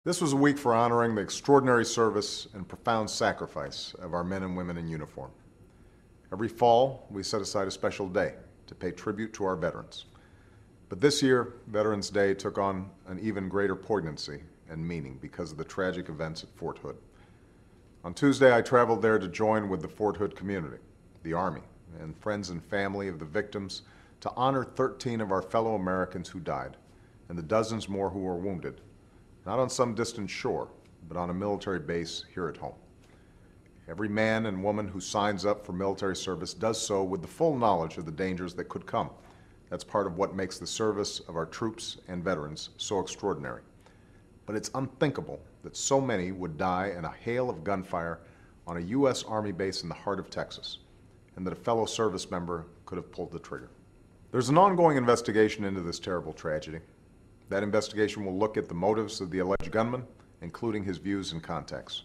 This was a week for honoring the extraordinary service and profound sacrifice of our men and women in uniform. Every fall, we set aside a special day to pay tribute to our veterans. But this year, Veterans Day took on an even greater poignancy and meaning because of the tragic events at Fort Hood. On Tuesday, I traveled there to join with the Fort Hood community, the Army, and friends and family of the victims to honor 13 of our fellow Americans who died and the dozens more who were wounded, not on some distant shore, but on a military base here at home. Every man and woman who signs up for military service does so with the full knowledge of the dangers that could come. That's part of what makes the service of our troops and veterans so extraordinary. But it's unthinkable that so many would die in a hail of gunfire on a U.S. Army base in the heart of Texas, and that a fellow service member could have pulled the trigger. There's an ongoing investigation into this terrible tragedy. That investigation will look at the motives of the alleged gunman, including his views and contacts.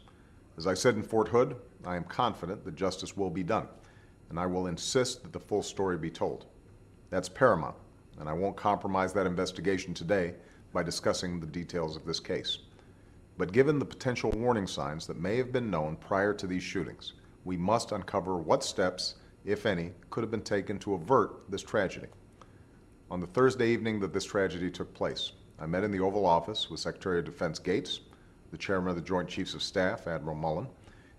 As I said in Fort Hood, I am confident that justice will be done, and I will insist that the full story be told. That's paramount, and I won't compromise that investigation today by discussing the details of this case. But given the potential warning signs that may have been known prior to these shootings, we must uncover what steps, if any, could have been taken to avert this tragedy. On the Thursday evening that this tragedy took place, I met in the Oval Office with Secretary of Defense Gates, the Chairman of the Joint Chiefs of Staff, Admiral Mullen,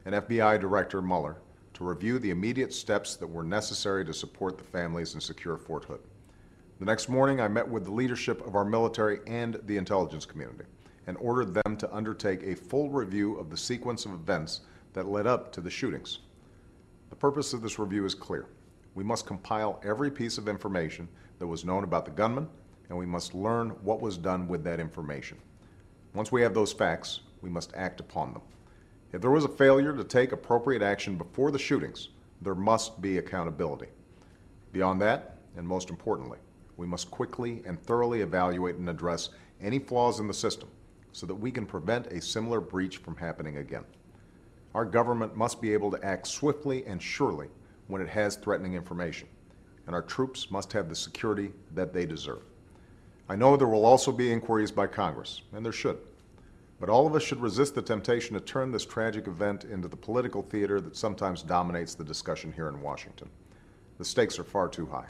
and FBI Director Mueller to review the immediate steps that were necessary to support the families and secure Fort Hood. The next morning, I met with the leadership of our military and the intelligence community and ordered them to undertake a full review of the sequence of events that led up to the shootings. The purpose of this review is clear. We must compile every piece of information that was known about the gunman, and we must learn what was done with that information. Once we have those facts, we must act upon them. If there was a failure to take appropriate action before the shootings, there must be accountability. Beyond that, and most importantly, we must quickly and thoroughly evaluate and address any flaws in the system so that we can prevent a similar breach from happening again. Our government must be able to act swiftly and surely when it has threatening information, and our troops must have the security that they deserve. I know there will also be inquiries by Congress, and there should, but all of us should resist the temptation to turn this tragic event into the political theater that sometimes dominates the discussion here in Washington. The stakes are far too high.